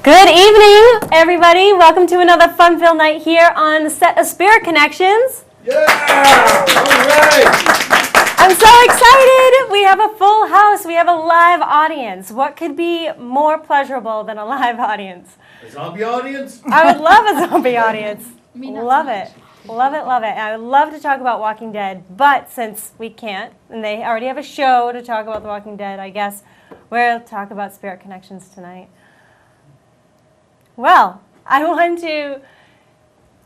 Good evening, everybody. Welcome to another fun-filled night here on the set of Spirit Connections. Yeah! All right! I'm so excited. We have a full house. We have a live audience. What could be more pleasurable than a live audience? A zombie audience? I would love a zombie audience. Me not Love so it. Love it, love it. I would love to talk about Walking Dead, but since we can't, and they already have a show to talk about The Walking Dead, I guess we'll talk about Spirit Connections tonight. Well, I want to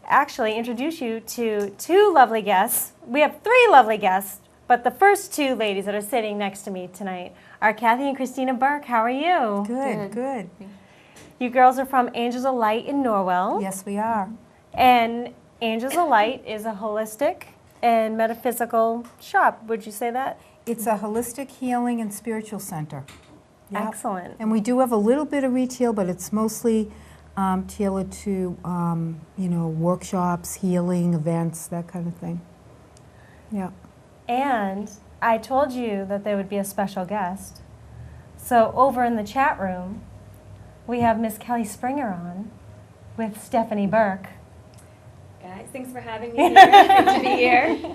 actually introduce you to two lovely guests. We have three lovely guests, but the first two ladies that are sitting next to me tonight are Cathi and Cristina Burke. How are you? Good. You girls are from Angels of Light in Norwell. Yes, we are. And Angels of Light is a holistic and metaphysical shop. Would you say that? It's a holistic healing and spiritual center. Yep. Excellent. And we do have a little bit of retail, but it's mostly tailored to, workshops, healing, events, that kind of thing. Yeah. And I told you that there would be a special guest. So over in the chat room, we have Miss Kelly Springer on with Stephanie Burke. Guys, thanks for having me here. Good to be here.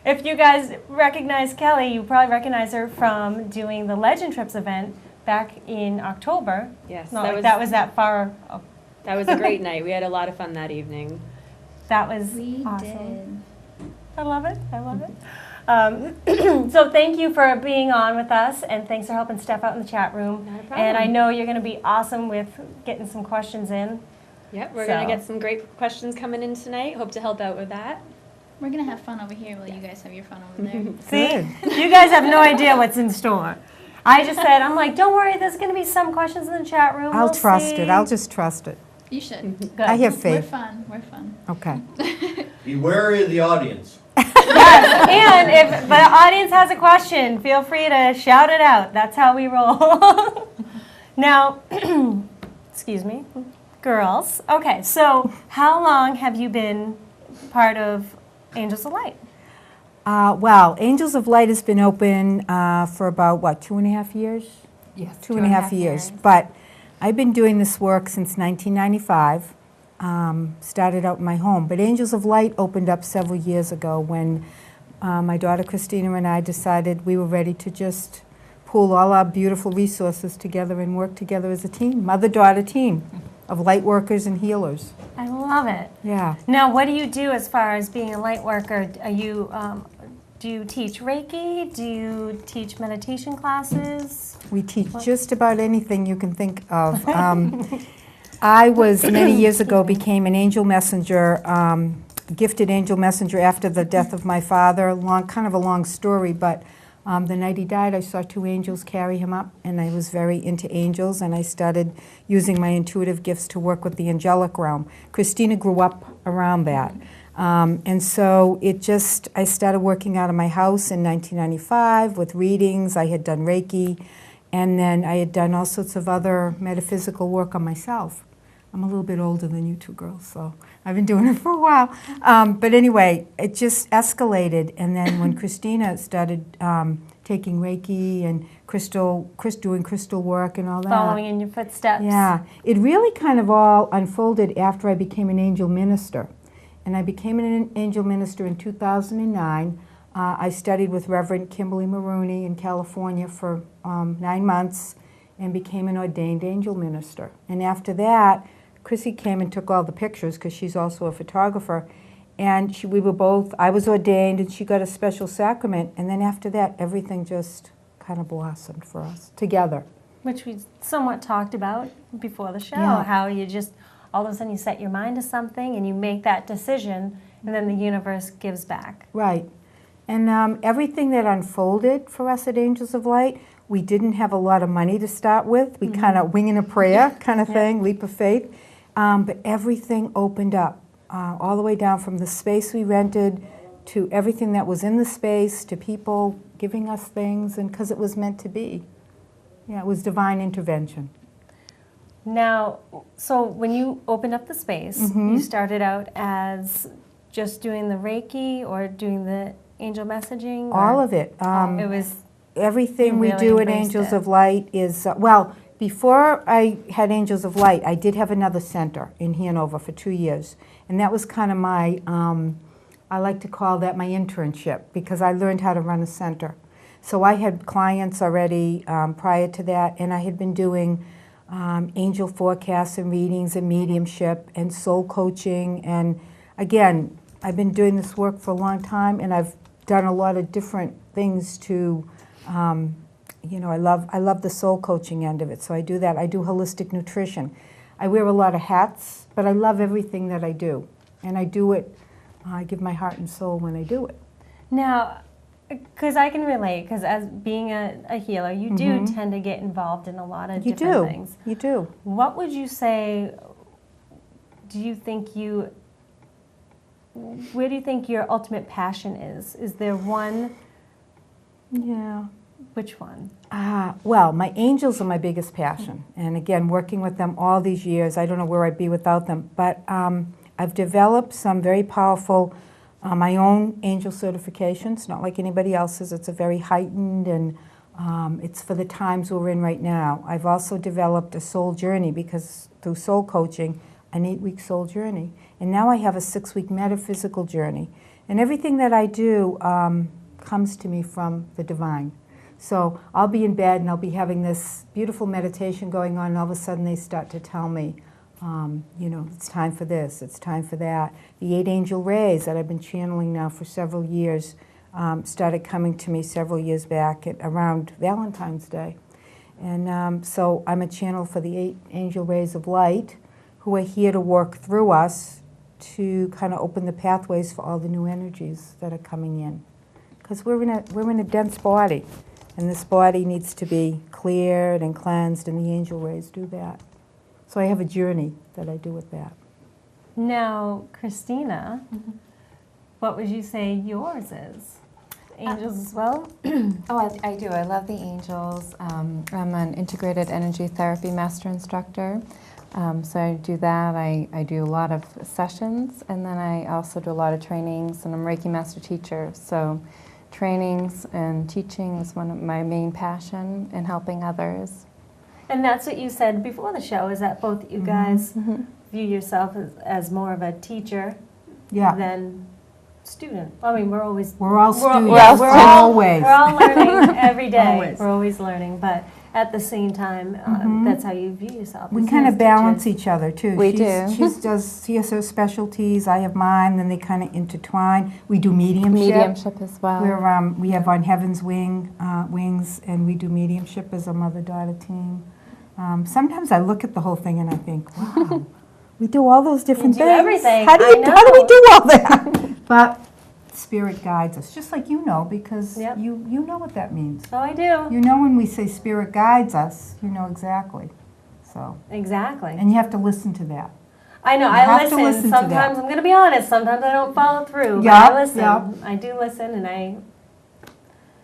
If you guys recognize Kelly, you probably recognize her from doing the Legend Trips event back in October. Yes, Not like that was that far. Oh, that was a great night. We had a lot of fun that evening. that was We awesome. did. I love it. I love it. So thank you for being on with us, and thanks for helping Steph out in the chat room. Not a problem. And I know you're going to be awesome with getting some questions in. Yep, we're So- going to get some great questions coming in tonight. Hope to help out with that. We're gonna have fun over here while you guys have your fun over there. See, you guys have no idea what's in store. I just said, I'm like, don't worry, there's going to be some questions in the chat room. I'll We'll trust see. it. I'll just trust it. You should. Good. I have We're faith. fun. We're fun. Okay. Be wary of the audience. Yes, and if the audience has a question, feel free to shout it out. That's how we roll. Now, excuse me, girls. Okay, so how long have you been part of Angels of Light? Well, Angels of Light has been open for about, 2.5 years? Yes, 2.5 years. But I've been doing this work since 1995. Started out in my home. But Angels of Light opened up several years ago when my daughter Christina and I decided we were ready to just pool all our beautiful resources together and work together as a team, mother-daughter team of light workers and healers. I love it. Yeah. Now, what do you do as far as being a light worker? Are you, do you teach Reiki? Do you teach meditation classes? We teach just about anything you can think of. I was, many years ago, became an angel messenger, gifted angel messenger after the death of my father. Kind of a long story, but the night he died, I saw 2 angels carry him up, and I was very into angels, and I started using my intuitive gifts to work with the angelic realm. Christina grew up around that. And so I started working out of my house in 1995 with readings. I had done Reiki, and then I had done all sorts of other metaphysical work on myself. I'm a little bit older than you two girls, so I've been doing it for a while. But anyway, it just escalated, and then when Christina started taking Reiki and doing crystal work and all that. Following in your footsteps. Yeah, it really kind of all unfolded after I became an angel minister. And I became an angel minister in 2009. I studied with Reverend Kimberly Maroney in California for 9 months and became an ordained angel minister. And after that, Chrissy came and took all the pictures because she's also a photographer. And I was ordained and she got a special sacrament. And then after that, everything just kind of blossomed for us together. Which we somewhat talked about before the show, Yeah. how you just, all of a sudden you set your mind to something and you make that decision, and then the universe gives back. Right. And everything that unfolded for us at Angels of Light, we didn't have a lot of money to start with. We kind of winging a prayer kind of thing, leap of faith. But everything opened up, all the way down from the space we rented to everything that was in the space, to people giving us things, and because it was meant to be. Yeah, it was divine intervention. Now, so when you opened up the space, you started out as just doing the Reiki or doing the angel messaging? All of it. It was Everything we really do at embraced Angels it. of Light is, well, before I had Angels of Light, I did have another center in Hanover for 2 years. And that was kind of my, I like to call that my internship, because I learned how to run a center. So I had clients already prior to that, and I had been doing angel forecasts and readings and mediumship and soul coaching. And again, I've been doing this work for a long time, and I've done a lot of different things to, you know, I love the soul coaching end of it. So I do that. I do holistic nutrition. I wear a lot of hats, but I love everything that I do. And I do it, I give my heart and soul when I do it. Now, because I can relate, because as being a healer, you do tend to get involved in a lot of different things. You do. What would you say, do you think where do you think your ultimate passion is? Is there one? Yeah. Which one? Well, my angels are my biggest passion. And again, working with them all these years, I don't know where I'd be without them. But I've developed some very powerful, my own angel certifications, not like anybody else's. It's a very heightened, and it's for the times we're in right now. I've also developed a soul journey, because through soul coaching, an 8-week soul journey. And now I have a 6-week metaphysical journey. And everything that I do comes to me from the divine. So I'll be in bed and I'll be having this beautiful meditation going on, and all of a sudden they start to tell me, you know, it's time for this, it's time for that. The 8 angel rays that I've been channeling now for several years started coming to me several years back around Valentine's Day. And so I'm a channel for the 8 angel rays of light, who are here to work through us to kind of open the pathways for all the new energies that are coming in. Because we're in a dense body, and this body needs to be cleared and cleansed, and the angel rays do that. So I have a journey that I do with that. Now, Cristina, what would you say yours is? Angels as well? Oh, I do. I love the angels. I'm an integrated energy therapy master instructor. So I do that. I do a lot of sessions, and then I also do a lot of trainings, and I'm a Reiki master teacher. So trainings and teaching is one of my main passion, and helping others. And that's what you said before the show, is that both you guys view yourself as more of a teacher than student. I mean, we're all students. We're all learning every day. Always. We're always learning, but at the same time, that's how you view yourself. We kind of balance each other too. We do. She has her specialties, I have mine, then they kind of intertwine. We do mediumship. Mediumship as well. We have On Heaven's Wings, and we do mediumship as a mother-daughter team. Sometimes I look at the whole thing and I think, wow, we do all those different You do things. everything. How do I know. we do all that? But Spirit guides us, just like you know, because you know what that means. Oh, I do. You know when we say Spirit guides us, you know exactly. So. Exactly. And you have to listen to that. I know. You I have to listen. listen to that. Sometimes I'm going to be honest. Sometimes I don't follow through. Yeah, But I listen. yeah. I do listen,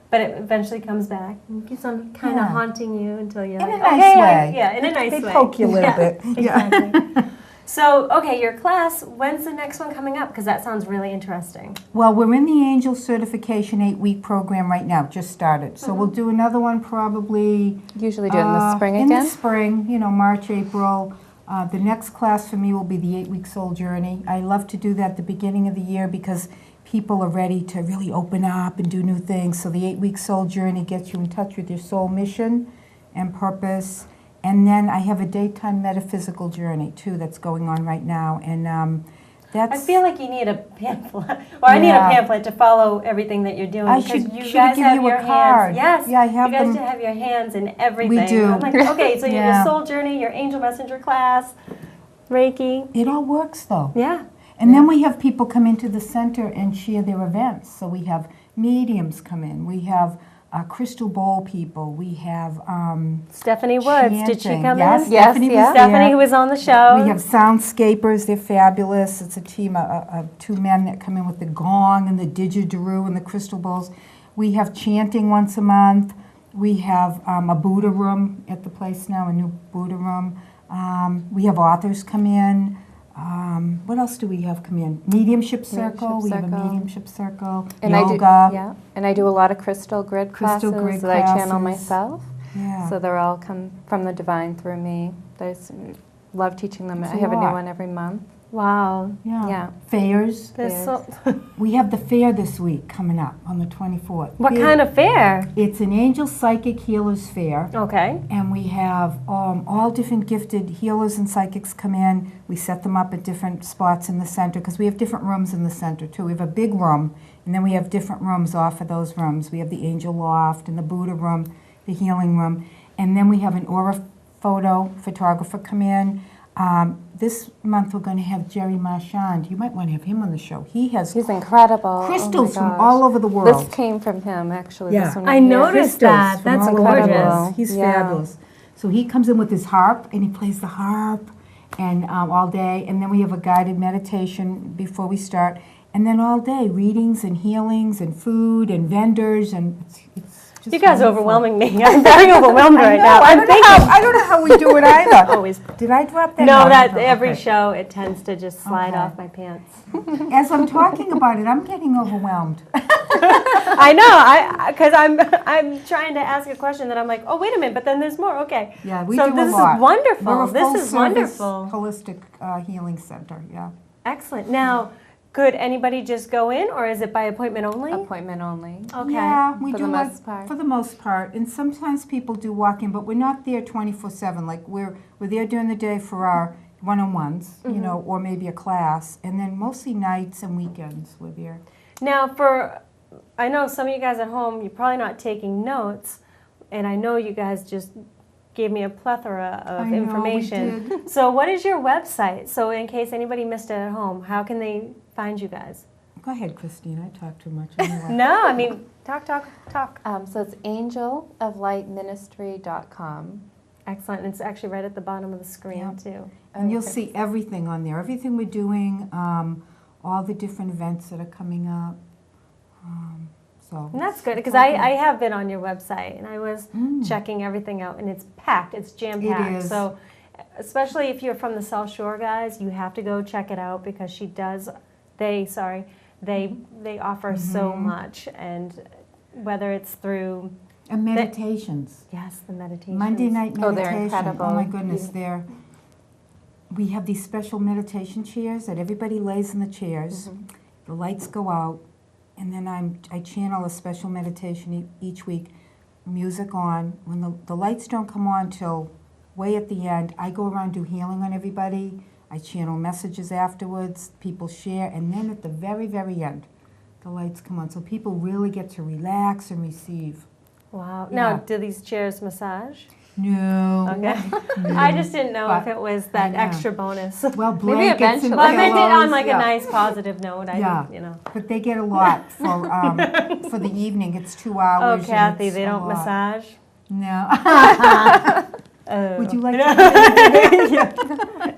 but it eventually comes back. It keeps on kind of haunting you until you're In like, a nice okay, way. in a nice They way. poke you a little bit. Exactly. So, okay, your class. When's the next one coming up? Because that sounds really interesting. Well, we're in the Angel Certification 8-week program right now, just started. So we'll do another one probably... Usually do it in the spring in again? In the spring, you know, March, April. The next class for me will be the 8-week Soul Journey. I love to do that at the beginning of the year because people are ready to really open up and do new things. So the 8-week Soul Journey gets you in touch with your soul mission and purpose. And then I have a daytime metaphysical journey, too, that's going on right now. And that's... I feel like you need a pamphlet. Or I need a pamphlet to follow everything that you're doing. I because should you give guys have you your a card. hands. Yes. Yeah, I have you guys them. have your hands in everything. We do. I'm like, okay, so you have Yeah. your soul journey, your angel messenger class, Reiki. It all works, though. Yeah. And then we have people come into the center and share their events. So we have mediums come in. We have crystal bowl people. We have Stephanie Woods, did she chanting. come Yes, in? Stephanie was Stephanie, there. who was on the show. We have soundscapers. They're fabulous. It's a team of 2 men that come in with the gong and the didgeridoo and the crystal bowls. We have chanting once a month. We have a Buddha room at the place now, a new Buddha room. We have authors come in. What else do we have come in? Mediumship circle. We have a mediumship circle. And Yoga. and I do a lot of crystal grid Crystal classes grid that I channel classes. myself. Yeah. So they're all come from the divine through me. Love teaching them. It's I a have a new lot. one every month. Wow. Yeah. Fairs. There's so, We have the fair this week coming up on the 24th. what kind of fair? It's an Angel Psychic Healers Fair. Okay. And we have all different gifted healers and psychics come in. We set them up at different spots in the center because we have different rooms in the center too. We have a big room, and then we have different rooms off of those rooms. We have the Angel Loft and the Buddha room, the healing room, and then we have an aura photo photographer come in. This month we're going to have Jerry Marchand. You might want to have him on the show. He's incredible. crystals Oh my from gosh. all over the world. This came from him, actually. Yeah. This one I right here. noticed that. From That's all over the gorgeous. world. He's Yeah. fabulous. So he comes in with his harp and he plays the harp and all day. And then we have a guided meditation before we start. And then all day, readings and healings and food and vendors. And it's just You guys are wonderful. overwhelming me. I'm very overwhelmed right now. I I'm don't know thinking. I don't know how we do it either. Always. Did I drop that? No, that Okay. every show it tends to just slide Okay. off my pants. As I'm talking about it, I'm getting overwhelmed. I know, because I'm trying to ask a question that I'm like, oh wait a minute, but then there's more. Okay. Yeah, we so do a this lot. is wonderful. We're a This is full-service wonderful. holistic healing center, yeah. Excellent. Now, could anybody just go in, or is it by appointment only? Appointment only. Okay. Yeah, we For do the like- most part. For the most part, and sometimes people do walk in, but we're not there 24/7. Like we're there during the day for our one-on-ones, you know, or maybe a class, and then mostly nights and weekends we're there. Now, I know some of you guys at home, you're probably not taking notes, and I know you guys just gave me a plethora of I know, we information. did. So what is your website? So in case anybody missed it at home, how can they find you guys? Go ahead, Christine. I talk too much anyway. No, I mean, talk. So it's angeloflightministry.com. Excellent. And it's actually right at the bottom of the screen, Yeah. too. And you'll see everything on there. Everything we're doing, all the different events that are coming up. So And that's good, because it's all I have been on your website, and I was checking everything out, and it's packed. It's jam-packed. It is. So especially if you're from the South Shore, guys, you have to go check it out, because they offer so much, and whether it's through, And meditations. yes, the meditation. Monday night Oh, meditation. they're incredible. Oh my goodness, we have these special meditation chairs that everybody lays in the chairs. The lights go out, and then I channel a special meditation each week. Music on. When the lights don't come on till way at the end, I go around, do healing on everybody. I channel messages afterwards. People share, and then at the very, very end, the lights come on. So people really get to relax and receive. Wow. Yeah. Now, do these chairs massage? No. Okay. I just didn't know if But it was I that know. extra bonus. Well, Maybe blankets eventually. and Well, I meant it on pillows, like yeah. a nice positive note. I Yeah. didn't, you know. But they get a lot for the evening. It's 2 Oh, hours. and Kathy, it's they a don't lot. massage? No. Oh. Would you like to?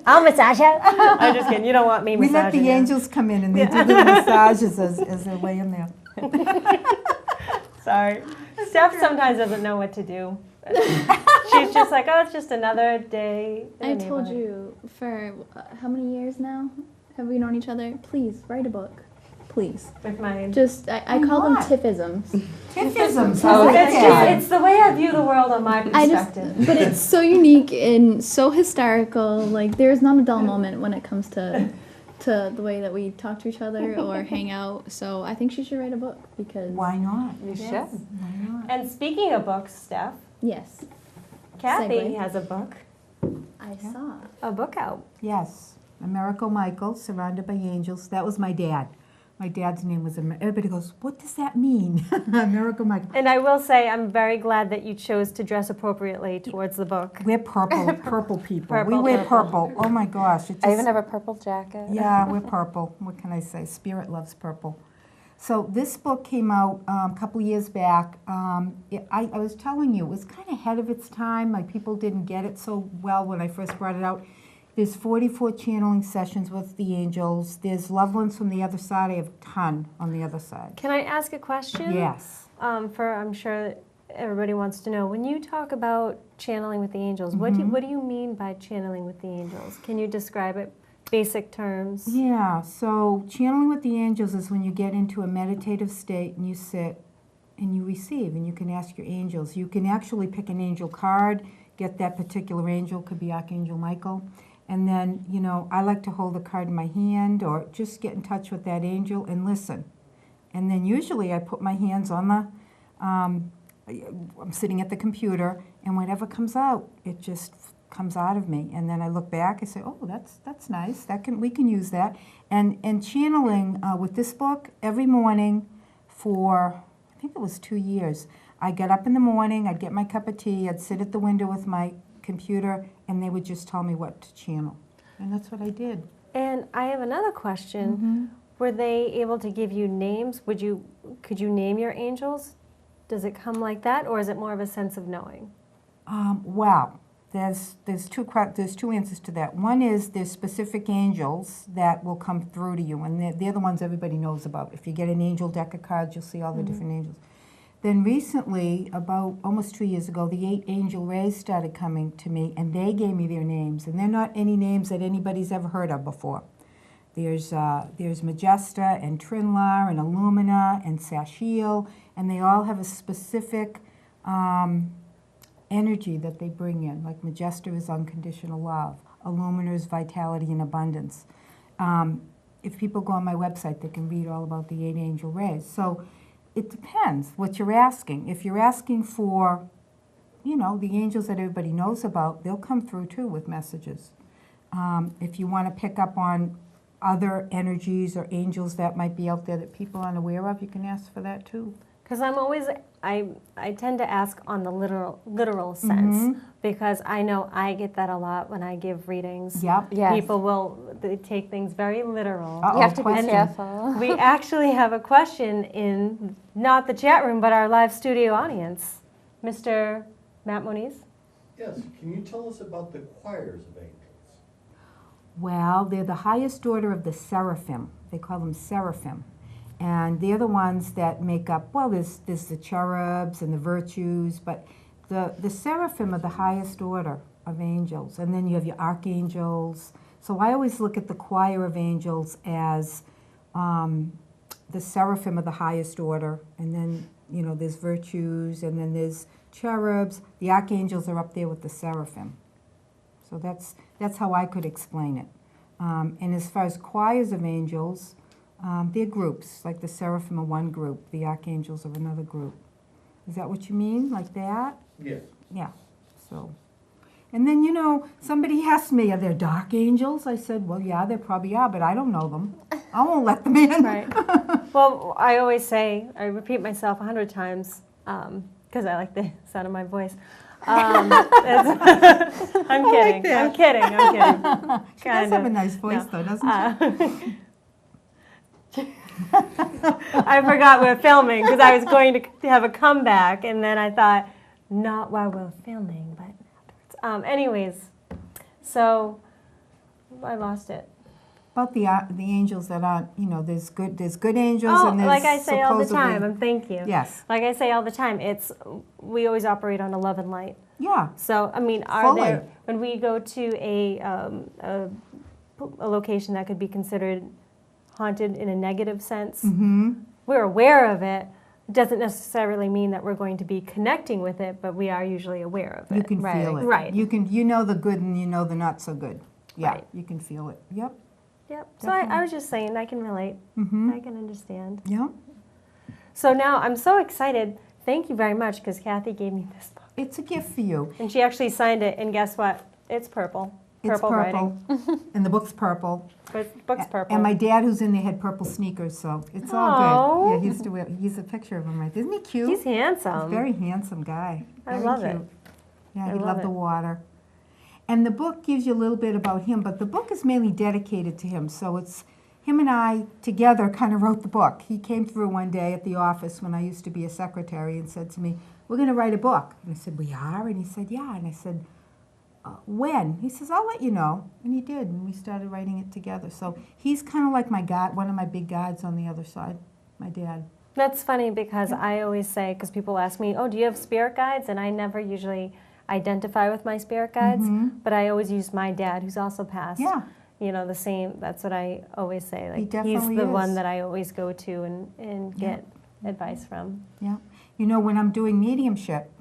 I'll massage you. I'm just kidding. You don't want me We let massaging the you. angels come in and they do the massages as they're laying there. Sorry. Steph sometimes doesn't know what to do. She's just like, oh, it's just another day. in I the told neighborhood. you for how many years now have we known each other? Please write a book. Please. With my. Just I call them not? Tiffisms. Tiffisms. Oh, I like It's, that. it's the way I view the world on my I just, perspective. but it's so unique and so hysterical. Like there's not a dull moment when it comes to the way that we talk to each other or hang out. So I think she should write a book because Why not? You Yes. should. Why not? And speaking of books, Steph, yes, Kathy Segue. has a book. I saw. A book out. Yes. Americo Michael, Surrounded by Angels. That was my dad. My dad's name was, everybody goes, what does that mean? Americo Michael. And I will say, I'm very glad that you chose to dress appropriately towards the book. We're purple people. We Purple, wear purple. purple. Oh my gosh. It I even just- have a purple jacket. Yeah, we're purple. What can I say? Spirit loves purple. So this book came out a couple years back. I was telling you, it was kind of ahead of its time. Like people didn't get it so well when I first brought it out. There's 44 channeling sessions with the angels. There's loved ones from the other side. I have a ton on the other side. Can I ask a question? Yes. I'm sure that everybody wants to know. When you talk about channeling with the angels, what do you mean by channeling with the angels? Can you describe it? Basic terms. Yeah, so channeling with the angels is when you get into a meditative state and you sit and you receive, and you can ask your angels. You can actually pick an angel card, get that particular angel, could be Archangel Michael, and then, you know, I like to hold a card in my hand or just get in touch with that angel and listen. And then usually I put my hands on the, I'm sitting at the computer, and whatever comes out, it just comes out of me. And then I look back, I say, oh, that's nice, we can use that. And channeling with this book, every morning for, I think it was 2 years, I got up in the morning, I'd get my cup of tea, I'd sit at the window with my computer, and they would just tell me what to channel. And that's what I did. And I have another question. Were they able to give you names? Could you name your angels? Does it come like that, or is it more of a sense of knowing? Wow. There's two answers to that. One is there's specific angels that will come through to you, and they're the ones everybody knows about. If you get an angel deck of cards, you'll see all the different angels. Then recently, about almost 2 years ago, the 8 angel rays started coming to me, and they gave me their names. And they're not any names that anybody's ever heard of before. There's Majesta and Trinlar and Illumina and Sashiel, and they all have a specific energy that they bring in. Like Majesta is unconditional love. Illumina is vitality and abundance. If people go on my website, they can read all about the 8 angel rays. So it depends what you're asking. If you're asking for, you know, the angels that everybody knows about, they'll come through too with messages. If you want to pick up on other energies or angels that might be out there that people aren't aware of, you can ask for that too. Because I tend to ask on the literal sense, because I know I get that a lot when I give readings. Yep. Yes. People they take things very literal. Uh-oh, You have to be question. careful. We actually have a question in not the chat room, but our live studio audience. Mr. Matt Moniz? Yes, can you tell us about the choirs of angels? Well, they're the highest order of the seraphim. They call them seraphim. And they're the ones that make up, well, there's the cherubs and the virtues, but the seraphim are the highest order of angels. And then you have your archangels. So I always look at the choir of angels as the seraphim are the highest order. And then, you know, there's virtues, and then there's cherubs. The archangels are up there with the seraphim. So that's how I could explain it. And as far as choirs of angels, they're groups, like the seraphim are one group, the archangels are another group. Is that what you mean, like that? Yes. Yeah, so. And then, you know, somebody asked me, are there dark angels? I said, well, yeah, there probably are, but I don't know them. I won't let them in. Right. Well, I always say, I repeat myself 100 times, because I like the sound of my voice. I'm kidding. I'm kidding. She does have a nice voice, though, doesn't she? I forgot we're filming because I was going to have a comeback, and then I thought, not while we're filming, but afterwards. Anyways, so I lost it. About the angels that aren't, you know, there's good angels, Oh, and there's like I say all the supposedly- time, and thank you. Yes. Like I say all the time, we always operate on a love and light. Yeah. So, I mean, Fully. when we go to a location that could be considered haunted in a negative sense, we're aware of it. It doesn't necessarily mean that we're going to be connecting with it, but we are usually aware of it. You can feel it. Right. You know the good and you know the not so good. Yeah, Right. you can feel it. Yep. Yep. So I was just saying, I can relate. I can understand. Yep. So now I'm so excited. Thank you very much, because Cathi gave me this book. It's a gift for you. And she actually signed it, and guess what? It's purple. It's purple. Writing. And the book's purple. But the book's purple. And my dad, who's in there, had purple sneakers, so it's all Aw. good. Yeah, he used to wear. He's a picture of him right there. Isn't he cute? He's handsome. He's a very handsome guy. I Very love cute. it. Yeah, I he love loved it. the water. And the book gives you a little bit about him, but the book is mainly dedicated to him. So it's him and I together kind of wrote the book. He came through one day at the office when I used to be a secretary and said to me, we're going to write a book. And I said, we are? And he said, yeah. And I said, when? He says, I'll let you know. And he did, and we started writing it together. So he's kind of like my God, one of my big gods on the other side, my dad. That's funny, because I always say, because people ask me, oh, do you have spirit guides? And I never usually identify with my spirit guides, but I always use my dad, who's also passed. Yeah. You know, the same, that's what I always say. Like, definitely he's the one is. that I always go to and get advice from. Yeah. You know, when I'm doing mediumship,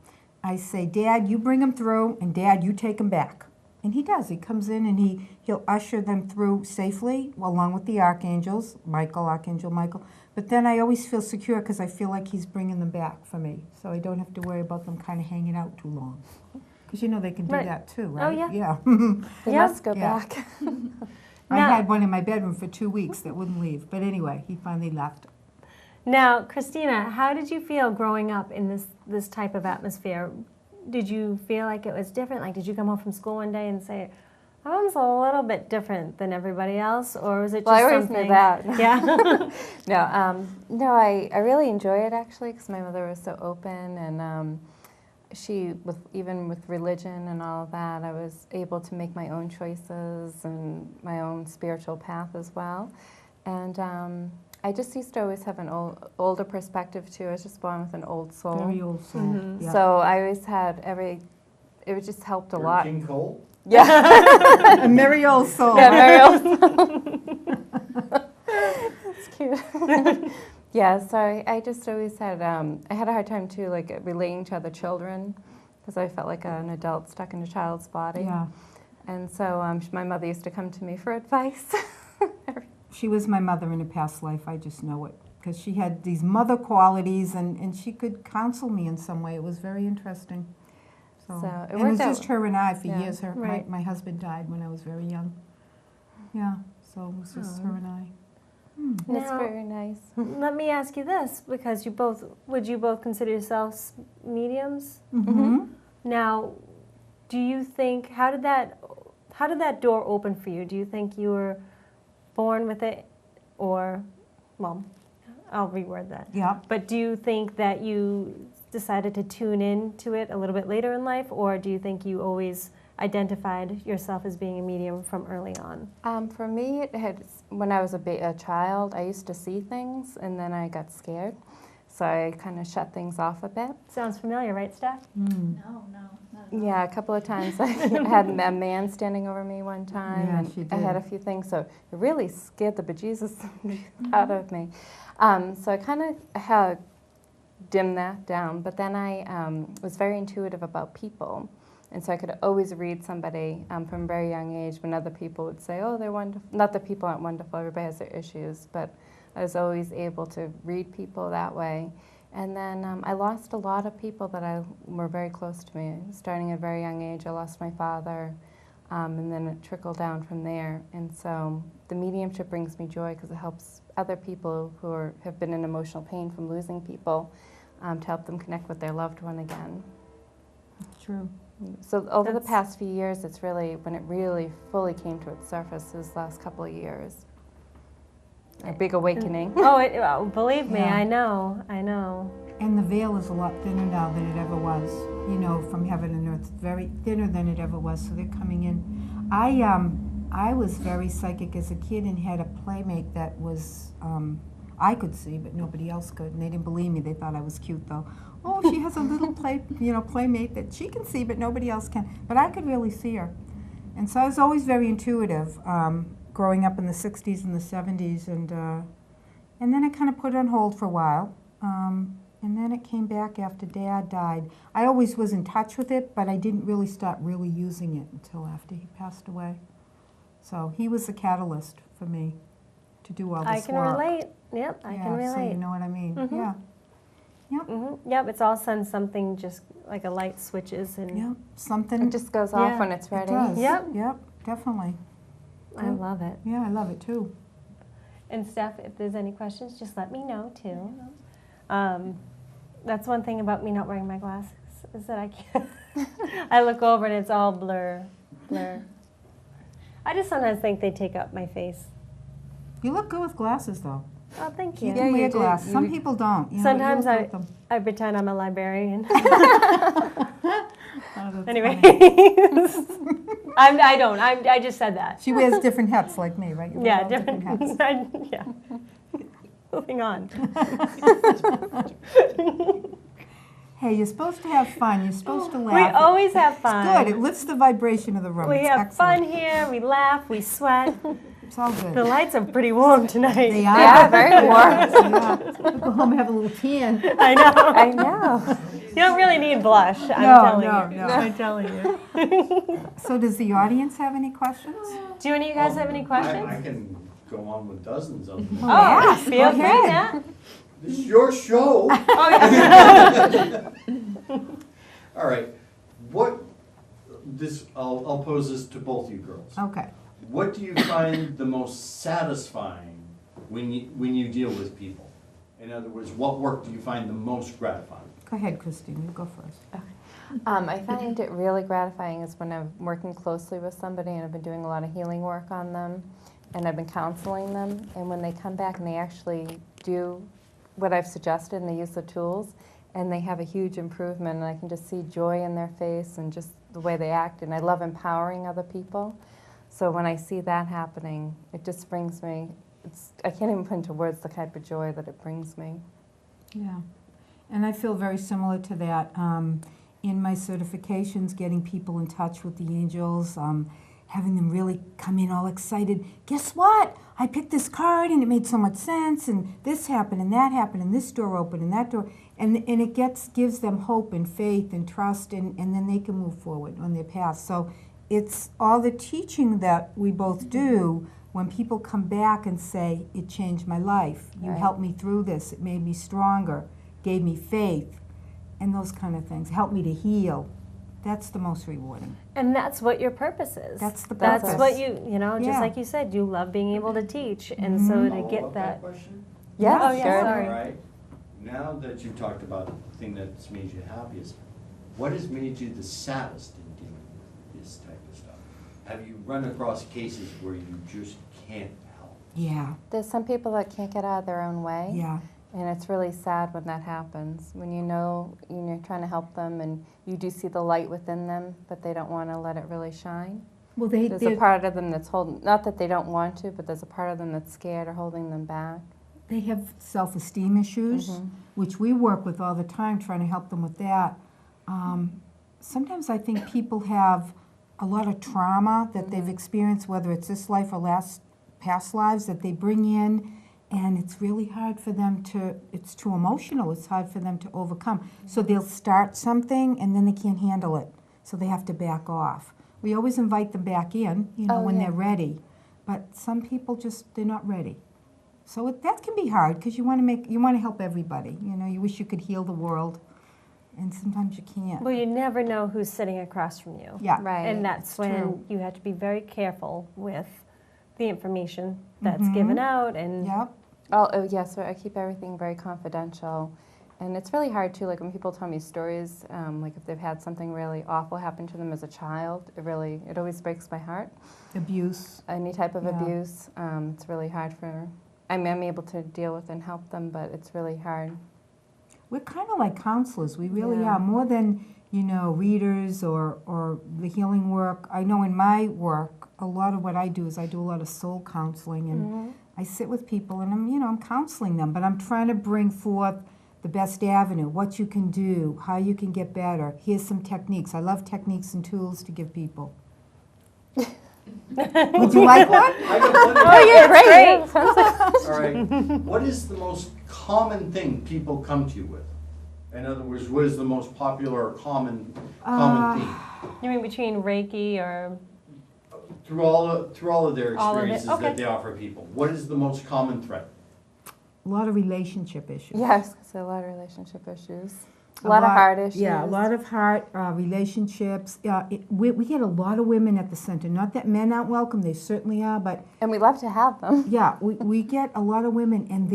I say, Dad, you bring them through, and Dad, you take them back. And he does. He comes in and he'll usher them through safely, along with the archangels, Archangel Michael. But then I always feel secure because I feel like he's bringing them back for me. So I don't have to worry about them kind of hanging out too long. Because you know they can do Right. that too, Oh, right? yeah. Yeah. They Yeah. must go Yeah. back. I Now- had one in my bedroom for 2 weeks that wouldn't leave. But anyway, he finally left. Now, Christina, how did you feel growing up in this type of atmosphere? Did you feel like it was different? Like, did you come home from school one day and say, "Mom's a little bit different than everybody else," or was it just Well, I always something? knew that. Yeah. No, I really enjoy it actually because my mother was so open and she, even with religion and all of that, I was able to make my own choices and my own spiritual path as well. And I just used to always have an older perspective too. I was just born with an old soul. Very old soul. Mhm. Yeah. So I always had it just helped a You're lot. King Cole? Yeah. A merry old soul. Yeah, very old. It's cute. Yeah, so I just always had, I had a hard time too, like relating to other children because I felt like an adult stuck in a child's body. Yeah. And so my mother used to come to me for advice. She was my mother in a past life, I just know it. Because she had these mother qualities and she could counsel me in some way. It was very interesting. So it and it was worked just out. her and I for Yeah. years. Right. My husband died when I was very young. Yeah, so it was just her and I. And it's Now- very nice. Let me ask you this, because would you both consider yourselves mediums? Mm-hmm. Now, do you think, how did that door open for you? Do you think you were born with it, or, well, I'll reword that. Yeah. But do you think that you decided to tune in to it a little bit later in life, or do you think you always identified yourself as being a medium from early on? For me, when I was a child, I used to see things and then I got scared. So I kind of shut things off a bit. Sounds familiar, right, Steph? Mm. No, not at all. Yeah, a couple of times I had a man standing over me one time, Yeah, and she I had a did. few things, so it really scared the bejesus out of me. So I kind of had dimmed that down, but then I was very intuitive about people, and so I could always read somebody from a very young age when other people would say, "Oh, they're wonderful." Not that people aren't wonderful; everybody has their issues, but I was always able to read people that way. And then I lost a lot of people that were very close to me. Starting at a very young age, I lost my father, and then it trickled down from there. And so the mediumship brings me joy because it helps other people who have been in emotional pain from losing people to help them connect with their loved one again. It's true. So over the That's- past few years, it's really, when it really fully came to its surface, this last couple of years. A big awakening. Oh, believe me, Yeah. I know. And the veil is a lot thinner now than it ever was. You know, from heaven and earth, very thinner than it ever was. So they're coming in. I was very psychic as a kid and had a playmate that was I could see, but nobody else could. And they didn't believe me. They thought I was cute, though. Oh, she has a little playmate that she can see, but nobody else can. But I could really see her. And so I was always very intuitive, growing up in the 60s and the 70s. And then I kind of put it on hold for a while. And then it came back after Dad died. I always was in touch with it, but I didn't really start really using it until after he passed away. So he was the catalyst for me to do all this I can work. relate. Yep, I can Yeah, so you relate. know what I mean. Mhm. Yeah. Yep, it's all of a sudden something just like a light switches and Yeah. Something. It just goes off Yeah. when it's It ready. does. Yep. Yep, definitely. I love it. Yeah, I love it too. And Steph, if there's any questions, just let me know too. That's one thing about me not wearing my glasses is that I can't. I look over and it's all blur. I just sometimes think they take up my face. You look good with glasses, though. Oh, thank You you. can you wear do. glasses. Some You- people don't. You know, Sometimes you look good with them. I pretend I'm a librarian. Oh, that's Anyway, funny. I don't. I just said that. She wears different hats like me, right? You wear Yeah, all different. hats. Yeah. Moving on. Hey, you're supposed to have fun. You're supposed to laugh. We always have It's fun. good. It lifts the vibration of the room. We It's have excellent. fun here. We laugh. We sweat. It's all The good. lights are pretty warm tonight. They Yeah, are. very warm. Yeah. Go home and have a little tan. I know. I know. You don't really need blush, I'm No, telling no, you. no. I'm telling you. So does the audience have any questions? Do any of you guys have any questions? I can go on with dozens of them. Oh, Yeah, feel go free, ahead. Nat. This is your show. Oh, yeah. All right, I'll pose this to both you girls. Okay. What do you find the most satisfying when you deal with people? In other words, what work do you find the most gratifying? Go ahead, Christine, you go first. I find it really gratifying is when I'm working closely with somebody and I've been doing a lot of healing work on them and I've been counseling them, and when they come back and they actually do what I've suggested and they use the tools and they have a huge improvement, and I can just see joy in their face and just the way they act, and I love empowering other people. So when I see that happening, it just brings me, I can't even put into words the type of joy that it brings me. Yeah, and I feel very similar to that. In my certifications, getting people in touch with the angels, having them really come in all excited. Guess what? I picked this card and it made so much sense, and this happened and that happened and this door opened and that door, and it gives them hope and faith and trust, and then they can move forward on their path. So it's all the teaching that we both do. When people come back and say, it changed my life, you Right. helped me through this, it made me stronger, gave me faith, and those kind of things, helped me to heal. That's the most rewarding. And that's what your purpose is. That's the That's purpose. what you know, just Yeah. like you said, you love being able to teach. And so to Follow get up that. question? Yes, Oh, yeah, sure. sorry. All right, now that you've talked about the thing that's made you happiest, what has made you the saddest in dealing with this type of stuff? Have you run across cases where you just can't help? Yeah, There's some people that can't get out of their own way. yeah. And it's really sad when that happens, when you're trying to help them and you do see the light within them, but they don't want to let it really shine. Well, There's a part of them that's holding, not that they don't want to, but there's a part of them that's scared or holding them back. they have self-esteem issues, which we work with all the time, trying to help them with that. Sometimes I think people have a lot of trauma that they've experienced, whether it's this life or past lives, that they bring in, and it's really hard for them to, it's too emotional, it's hard for them to overcome. So they'll start something, and then they can't handle it, so they have to back off. We always invite them back in, when they're ready, but some people just, they're not ready. So that can be hard, because you want to help everybody. You wish you could heal the world, and sometimes you can't. Well, you never know who's sitting across from you. Yeah. Right. And that's when true. you have to be very careful with the information that's given out. And Yep. Oh, yes, I keep everything very confidential. And it's really hard, too, like when people tell me stories, like if they've had something really awful happen to them as a child, it always breaks my heart. Abuse. Any type of Yeah. abuse, it's really hard I'm able to deal with and help them, but it's really hard. We're kind of like counselors. We really Yeah. are, more than, readers or the healing work. I know in my work, a lot of what I do is I do a lot of soul counseling, and I sit with people and I'm counseling them, but I'm trying to bring forth the best avenue, what you can do, how you can get better. Here's some techniques. I love techniques and tools to give people. Would you like one? I got plenty of- oh, yeah, Great. it's great. All right, what is the most common thing people come to you with? In other words, what is the most popular or common theme? You mean between Reiki or? Through all of their All of it, experiences okay. that they offer people, what is the most common threat? A lot of relationship issues. Yes, so a lot of relationship issues. A lot of heart issues. Yeah, a lot of heart, relationships. We get a lot of women at the center. Not that men aren't welcome, they certainly are, but And we love to have them. yeah, we get a lot of women, and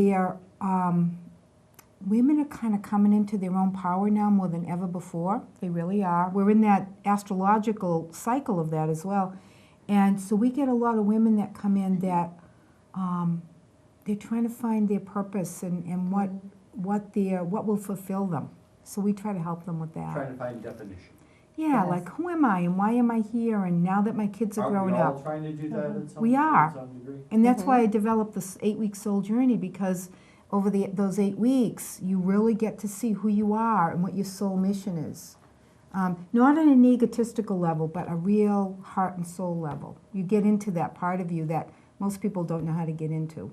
women are kind of coming into their own power now more than ever before. They really are. We're in that astrological cycle of that as well. And so we get a lot of women that come in that they're trying to find their purpose and what will fulfill them. So we try to help them with that. Trying to find definition. Yeah, Yes. like who am I and why am I here? And now that my kids are growing we all up. trying to do that at some We are. to some degree? And that's why I developed this 8-week soul journey, because over those 8 weeks, you really get to see who you are and what your soul mission is. Not on an egotistical level, but a real heart and soul level. You get into that part of you that most people don't know how to get into.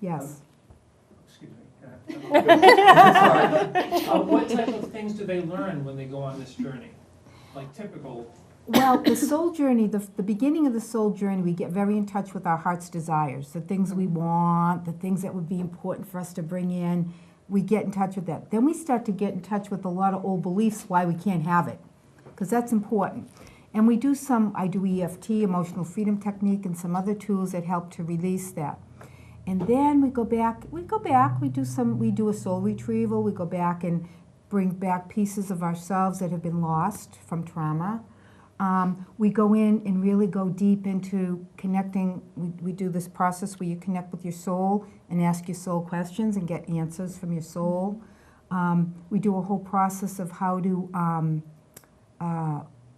Yes. Excuse me. What type of things do they learn when they go on this journey? Like typical. Well, the soul journey, the beginning of the soul journey, we get very in touch with our heart's desires, the things we want, the things that would be important for us to bring in. We get in touch with that. Then we start to get in touch with a lot of old beliefs why we can't have it, because that's important. And we do I do EFT, emotional freedom technique, and some other tools that help to release that. And then we do a soul retrieval, we go back and bring back pieces of ourselves that have been lost from trauma. We go in and really go deep into connecting. We do this process where you connect with your soul and ask your soul questions and get answers from your soul. We do a whole process of how to,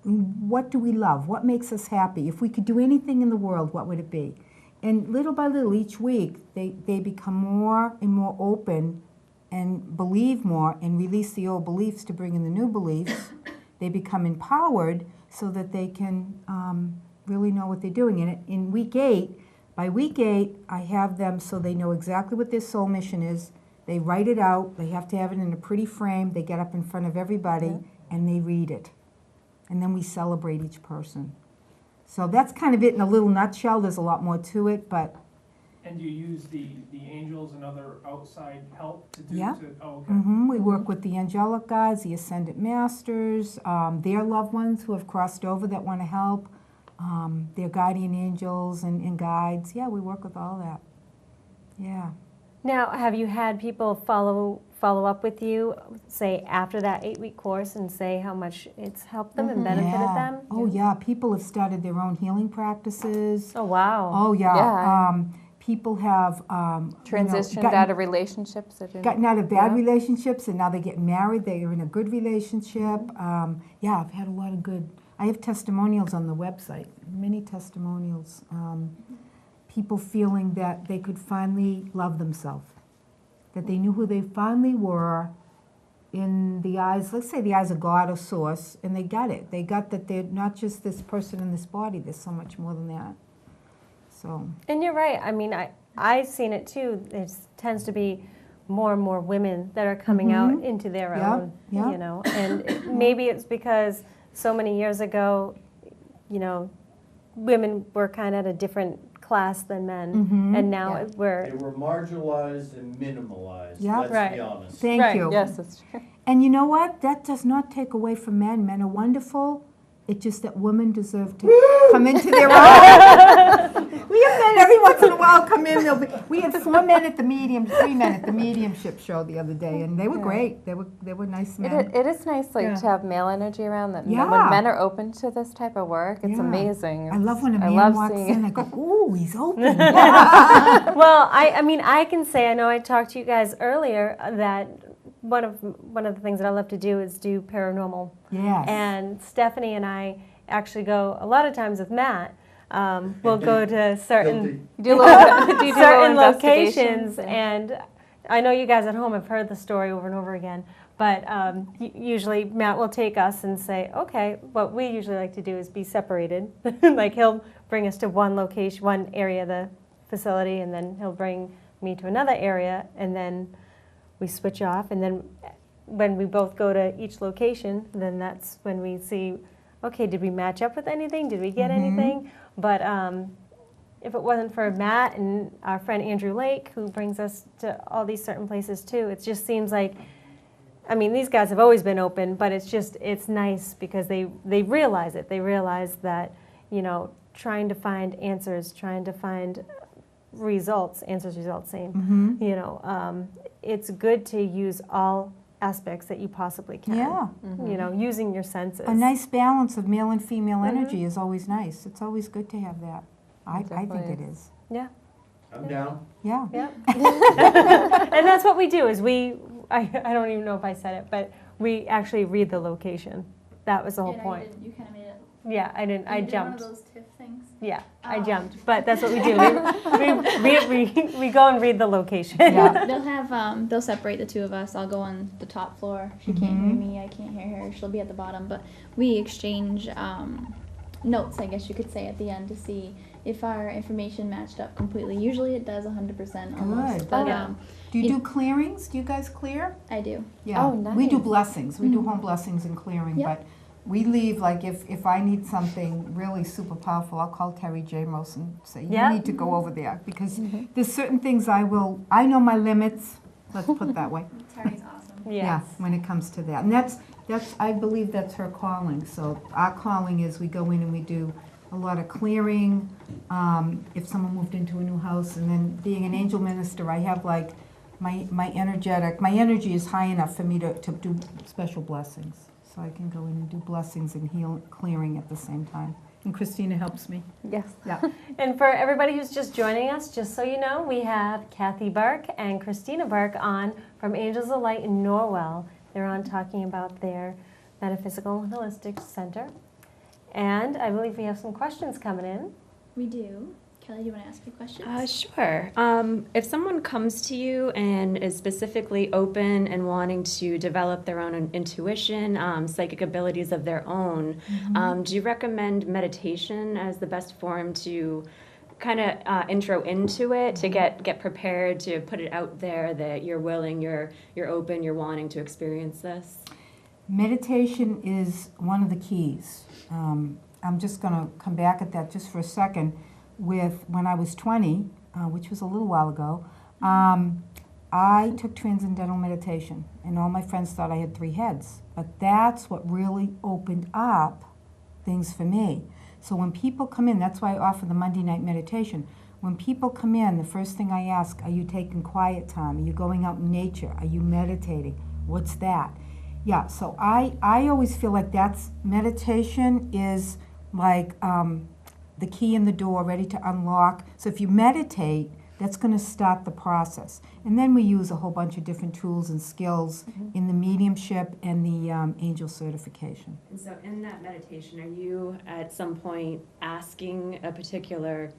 what do we love? What makes us happy? If we could do anything in the world, what would it be? And little by little, each week, they become more and more open and believe more and release the old beliefs to bring in the new beliefs. They become empowered so that they can really know what they're doing. And in by week 8, I have them so they know exactly what their soul mission is. They write it out. They have to have it in a pretty frame. They get up in front of everybody and they read it. And then we celebrate each person. So that's kind of it in a little nutshell. There's a lot more to it, but... And you use the angels and other outside help to do Yeah. okay. We work with the angelic guides, the ascendant masters, their loved ones who have crossed over that want to help, their guardian angels and guides. Yeah, we work with all that. Yeah. Now, have you had people follow up with you, say, after that 8-week course and say how much it's helped them and benefited Yeah. them? Oh, yeah. People have started their own healing practices. Oh, wow. Oh, yeah. Yeah. People have Transitioned out of relationships. Gotten out of bad relationships, and now they're getting married. They're in a good relationship. Yeah, I've had a lot of good. I have testimonials on the website. Many testimonials. People feeling that they could finally love themselves, that they knew who they finally were in the eyes. Let's say the eyes of God or Source, and they got it. They got that they're not just this person in this body. There's so much more than that. So. And you're right. I mean, I've seen it too. There tends to be more and more women that are coming out into their own, you know. And maybe it's because so many years ago, you know, women were kind of at a different class than men, and now They were marginalized and minimalized, let's be honest. Thank you. Yes, that's true. And you know what? That does not take away from men. Men are wonderful. It's just that women deserve to come into their own. We have men every once in a while come in. We had 3 men at the mediumship show the other day, and they were great. They were nice men. It is nice, like, to have male energy around. That when men are open to this type of work, it's amazing. I love when a man walks in. I go, "Ooh, he's open." Well, I mean, I can say, I know I talked to you guys earlier that one of the things that I love to do is do paranormal. Yes. And Stephanie and I actually go a lot of times with Matt. We'll go to certain locations, and I know you guys at home have heard the story over and over again. But usually Matt will take us and say, okay, what we usually like to do is be separated. Like he'll bring us to one location, one area of the facility, and then he'll bring me to another area, and then we switch off. And then when we both go to each location, then that's when we see, okay, did we match up with anything? Did we get anything? But if it wasn't for Matt and our friend Andrew Lake, who brings us to all these certain places too, it just seems like, I mean, these guys have always been open, but it's nice because they realize it. They realize that, you know, trying to find answers, trying to find results, same, you know, it's good to use all aspects that you possibly can. Yeah. You know, using your senses. A nice balance of male and female energy is always nice. It's always good to have that. I think it is. Yeah. I'm down. Yeah. Yeah. And that's what we do is I don't even know if I said it, but we actually read the location. That was the whole point. You kind of made it. Yeah, I didn't. I You did jumped. one of those TIFF things. Yeah, I jumped. But that's what we do. We go and read the location. Yeah. They'll have they'll separate the two of us. I'll go on the top floor. She can't hear me. I can't hear her. She'll be at the bottom. But we exchange notes, I guess you could say, at the end to see if our information matched up completely. Usually it does 100% almost. Good. But Yeah. Do you You- do clearings? Do you guys clear? I do. Yeah. Oh, We do nice. blessings. We do Mhm. home blessings and clearing, Yep. but we leave, like, if I need something really super powerful, I'll call Terry Jamos and say, you Yeah. need to go over there, because there's certain things I know my limits, let's put it that way. Terry's awesome. Yeah, Yes. when it comes to that. And that's, I believe that's her calling. So our calling is we go in and we do a lot of clearing, if someone moved into a new house, and then being an angel minister, I have like, my energy is high enough for me to do special blessings. So I can go in and do blessings and clearing at the same time. And Christina helps me. Yes. Yeah. And for everybody who's just joining us, just so you know, we have Cathi Burke and Cristina Burke on from Angels of Light in Norwell. They're on talking about their Metaphysical and Holistic Center. And I believe we have some questions coming in. We do. Kelly, do you want to ask me questions? Sure. If someone comes to you and is specifically open and wanting to develop their own intuition, psychic abilities of their own, do you recommend meditation as the best form to kind of intro into it, to get prepared, to put it out there that you're willing, you're open, you're wanting to experience this? Meditation is one of the keys. I'm just going to come back at that just for a second. With when I was 20, which was a little while ago, I took transcendental meditation, and all my friends thought I had 3 heads. But that's what really opened up things for me. So when people come in, that's why I offer the Monday night meditation. When people come in, the first thing I ask, are you taking quiet time? Are you going out in nature? Are you meditating? What's that? Yeah, so I always feel like meditation is like the key in the door, ready to unlock. So if you meditate, that's going to start the process. And then we use a whole bunch of different tools and skills in the mediumship and the angel certification. And so in that meditation, are you at some point asking a particular,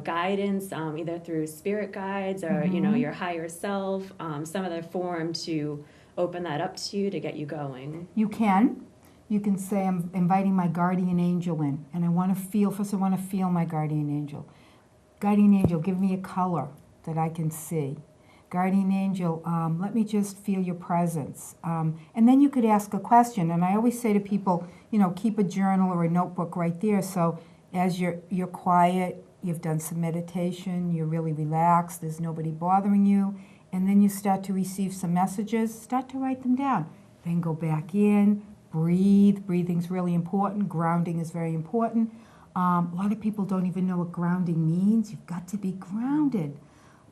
guidance, either through spirit guides or, your higher self, some other form to open that up to you to get you going? You can. You can say, I'm inviting my guardian angel in, and I want to feel my guardian angel. Guardian angel, give me a color that I can see. Guardian angel, let me just feel your presence. And then you could ask a question, and I always say to people, keep a journal or a notebook right there, so as you're quiet, you've done some meditation, you're really relaxed, there's nobody bothering you, and then you start to receive some messages, start to write them down. Then go back in, breathe. Breathing's really important. Grounding is very important. A lot of people don't even know what grounding means. You've got to be grounded.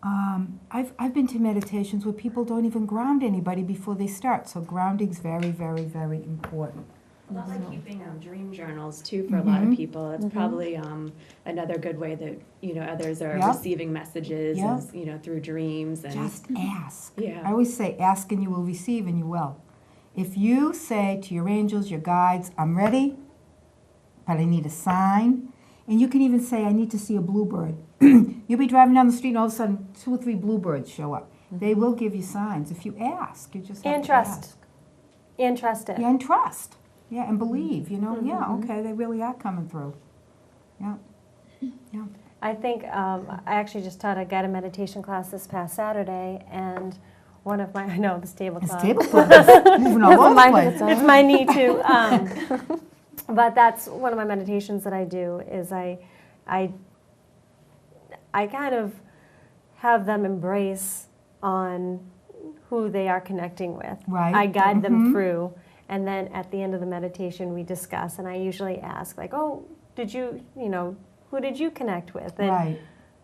I've been to meditations where people don't even ground anybody before they start. So grounding's very, very, very important. A lot like keeping dream journals too for a lot of people. It's probably another good way that others are receiving messages is, through dreams and Just ask. Yeah. I always say, ask and you will receive, and you will. If you say to your angels, your guides, I'm ready, but I need a sign, and you can even say, I need to see a bluebird. You'll be driving down the street, and all of a sudden, 2 or 3 bluebirds show up. They will give you signs if you ask. You just have And to trust. ask. And trust it. Yeah, and trust. Yeah, and believe. Yeah, okay, they really are coming through. Yeah. I think I actually just taught a guided meditation class this past Saturday, and one of my, I know, this tablecloth. It's tablecloth. Moving all over the place. It's my knee too. But that's one of my meditations that I do is I kind of have them embrace on who they are connecting with. Right. I guide them through, and then at the end of the meditation we discuss, and I usually ask like, oh, did you, who did you connect with? And Right.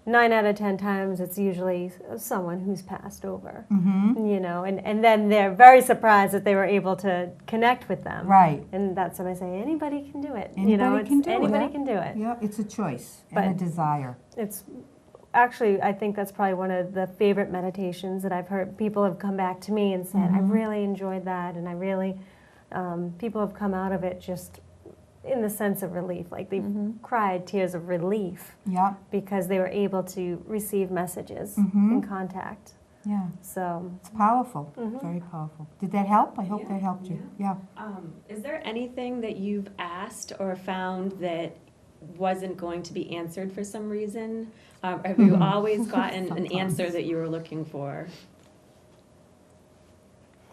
9 out of 10 times it's usually someone who's passed over, Mm-hmm. and then they're very surprised that they were able to connect with them. Right. And that's when I say anybody can do it. Anybody can do it. Anybody can do it. Yeah, it's a choice and a But- desire. It's actually, I think that's probably one of the favorite meditations that I've heard. People have come back to me and said, I really enjoyed that, and I really, people have come out of it just in the sense of relief, like they've cried tears of relief Yeah, because they were able to receive messages Mhm. and contact. yeah. So, It's powerful. Mhm. Very powerful. Did that help? I hope Yeah, that helped you. Yeah. Is there anything that you've asked or found that wasn't going to be answered for some reason? Have you always gotten an answer that you were looking for?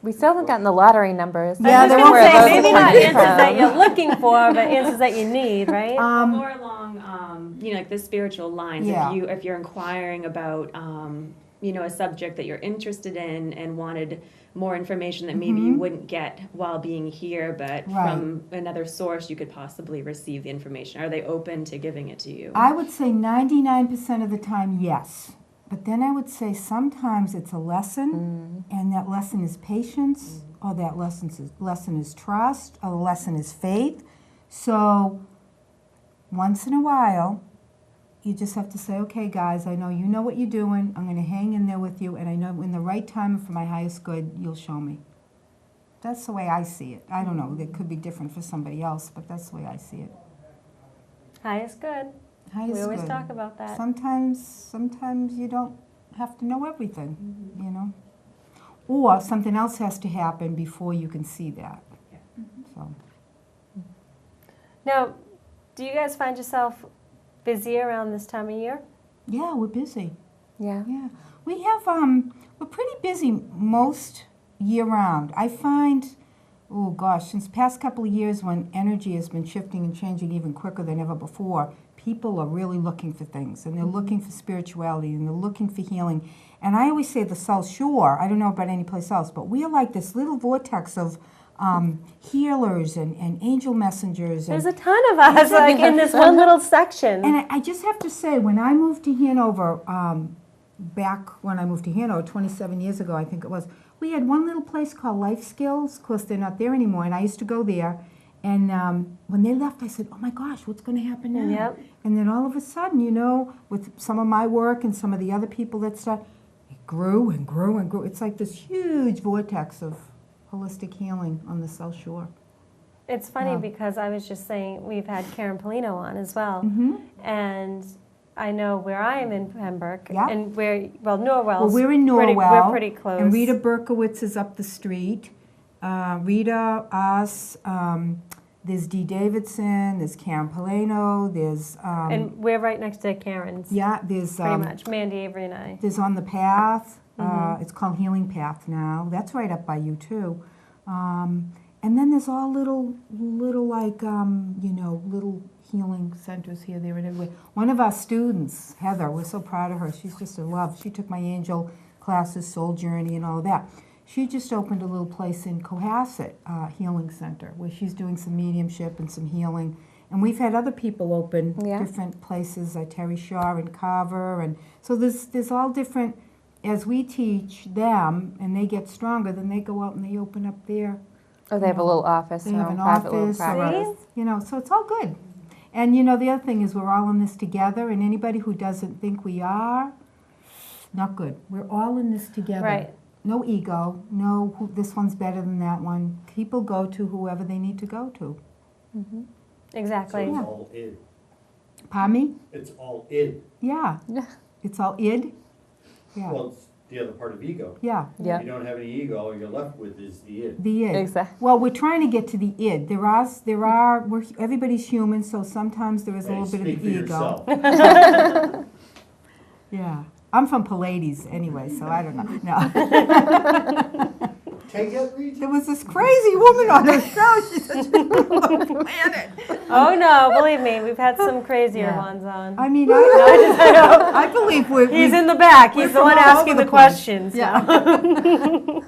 We still haven't gotten the lottery numbers. Yeah, I was there just were gonna say, those maybe not things. answers that you're looking for, but answers that you need, right? More along, like the spiritual lines. Yeah. If you're inquiring about, a subject that you're interested in and wanted more information that maybe you wouldn't get while being here, but Right. from another source you could possibly receive the information. Are they open to giving it to you? I would say 99% of the time, yes. But then I would say sometimes it's a lesson, and that lesson is patience, or that lesson is trust, or the lesson is faith. So once in a while, you just have to say, okay, guys, I know you know what you're doing. I'm going to hang in there with you, and I know in the right time for my highest good, you'll show me. That's the way I see it. I don't know. It could be different for somebody else, but that's the way I see it. Highest good. Highest We always good. talk about that. Sometimes you don't have to know everything, Or something else has to happen before you can see that. So, Now, do you guys find yourself busy around this time of year? yeah, we're busy. Yeah. Yeah, we have, we're pretty busy most year round. I find, oh gosh, since the past couple of years when energy has been shifting and changing even quicker than ever before, people are really looking for things, and they're looking for spirituality, and they're looking for healing. And I always say the South Shore, I don't know about any place else, but we are like this little vortex of healers and angel messengers. There's a ton of us, like in this one little section. And I just have to say, when I moved to Hanover, back when I moved to Hanover 27 years ago, I think it was, we had one little place called Life Skills. Of course, they're not there anymore, and I used to go there. And when they left, I said, oh my gosh, what's going to happen now? Yep. And then all of a sudden, with some of my work and some of the other people that started, it grew and grew and grew. It's like this huge vortex of holistic healing on the South Shore. It's funny Yeah. because I was just saying we've had Karen Polino on as well, and I know where I am in Pembroke, Yeah. and Norwell's Well, we're in we're Norwell. pretty close. And Rita Berkowitz is up the street. Rita, us, there's Dee Davidson, there's Karen Polino, there's, and we're right next to Karen's, yeah, there's, pretty much. Mandy, Avery, and I. there's On the Path. It's called Healing Path now. That's right up by you, too. And then there's all little like, little healing centers here, there, and everywhere. One of our students, Heather, we're so proud of her. She's just a love. She took my angel classes, Soul Journey, and all of that. She just opened a little place in Cohasset Healing Center, where she's doing some mediumship and some healing. And we've had other people open different places, like Terry Shaw and Carver, and so there's all different. As we teach them and they get stronger, then they go out and they open up their. Oh, they have a little office. They now, have an private little office. practice. So it's all good. And the other thing is we're all in this together, and anybody who doesn't think we are, not good. We're all in this together. Right. No ego, no this one's better than that one. People go to whoever they need to go to. Exactly. So it's all id. Pardon me? It's all id. Yeah. It's all id. Yeah. Well, it's the other part of ego. Yeah. Yeah. If you don't have any ego, all you're left with is the id. The id. Exactly. Well, we're trying to get to the id. Everybody's human, so sometimes there is a little bit Speak of for ego. yourself. Yeah. I'm from Pallades anyway, so I don't know. No. Take it, Regis. There was this crazy woman on the show. She's such a little planet. Oh no, believe me, we've had some crazier Yeah. ones on. I mean, I believe He's in the back. we're He's the from one all asking over the the place. questions. Yeah.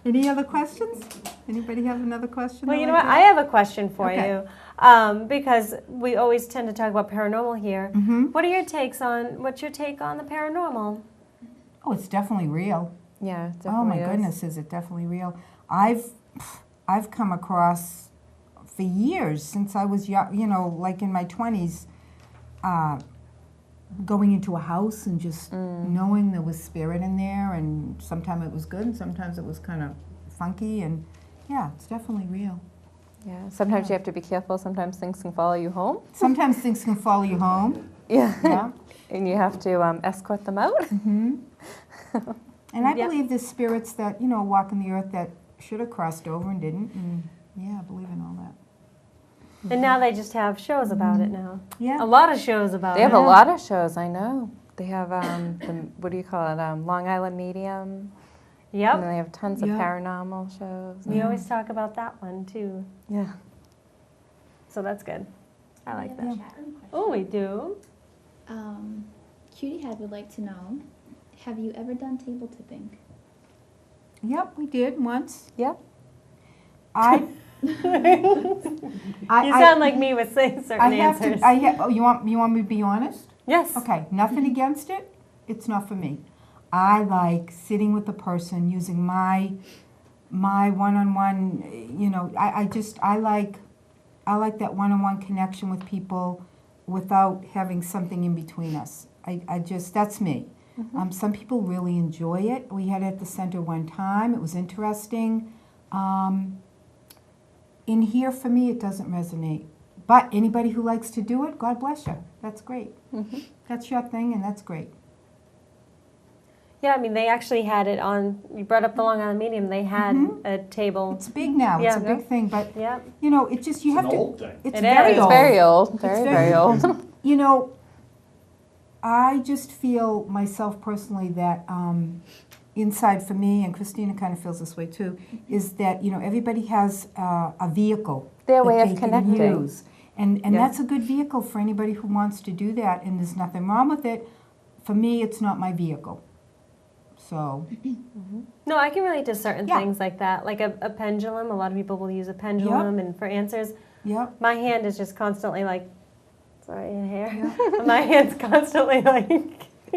Any other questions? Anybody have another question? Well, you know like what? I have a question for Okay. you, because we always tend to talk about paranormal here. Mm-hmm. What's your take on the paranormal? Oh, it's definitely real. Yeah, it Oh my definitely is. goodness, is it definitely real? I've come across for years since I was young, like in my 20s, going into a house and just knowing there was spirit in there, and sometimes it was good and sometimes it was kind of funky, and yeah, it's definitely real. Yeah, sometimes you have to be careful. Sometimes things can follow you home. Sometimes things can follow you home. Yeah. Yeah. And you have to escort them out. Mm-hmm. And I Yep. believe there's spirits that, walk in the earth that should have crossed over and didn't. And yeah, I believe in all that. And now they just have shows about it now. Yeah. A lot of shows about They have it. a lot of shows, I know. They have, what do you call it, Long Island Medium. And Yep. then they have tons of Yep. paranormal shows. We always talk about that one too. Yeah. So that's good. I like We have a that. chat room question. Oh, we do. Cutie Head would like to know, have you ever done table tipping? Yep, we did once. Yep. I You sound like me with saying certain I have answers. to, oh, you want me to be honest? Yes. Okay, nothing against it, it's not for me. I like sitting with the person, using my one-on-one, you know, I like that one-on-one connection with people without having something in between us. That's me. Some people really enjoy it. We had it at the center one time, it was interesting. In here, for me, it doesn't resonate. But anybody who likes to do it, God bless you. That's great. That's your thing, and that's great. Yeah, I mean, they actually had it on, you brought up the Long Island Medium, they had a table. It's big now. It's a Yeah. big thing, but Yep. you know, it just you It's have an to. old thing. It's It very is. old. It's very old. Very, It's very old. You know, I just feel myself personally that inside for me, and Christina kind of feels this way too, is that you know everybody has a vehicle Their that way they of can connecting. use. And Yeah. that's a good vehicle for anybody who wants to do that, and there's nothing wrong with it. For me, it's not my vehicle. So, No, I can relate to certain Yeah. things like that, like a pendulum. A lot of people will use a pendulum, and for answers, yep. my hand is just constantly like, sorry, hair. My hand's constantly like,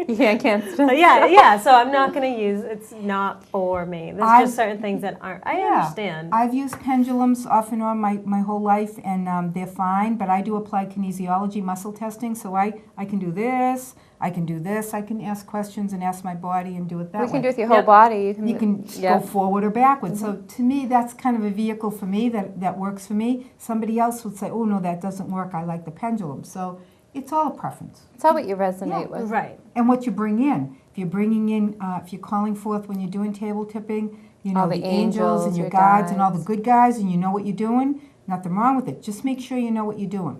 Yeah, I can't. but yeah. So I'm not going to use. It's not for me. There's I've- just certain things that aren't. I Yeah. understand. I've used pendulums off and on my whole life, and they're fine, but I do applied kinesiology muscle testing, so I can do this, I can do this, I can ask questions and ask my body and do it that We way. can do it with your whole Yep. body. You can yeah. go forward or backwards. So to me, that's kind of a vehicle for me that works for me. Somebody else would say, oh, no, that doesn't work. I like the pendulum. So it's all a preference. It's all what you resonate Yeah. with. Right. And what you bring in. If you're bringing in, if you're calling forth when you're doing table tipping, you know, All the the angels and angels, your your guides and all the guides. good guys, and you know what you're doing, nothing wrong with it. Just make sure you know what you're doing.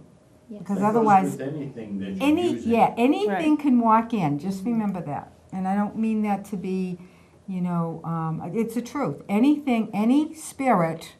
Yes. Because That goes otherwise, with anything that you're using. anything Right. can walk in. Just remember that. And I don't mean that to be, you know, it's the truth. Any spirit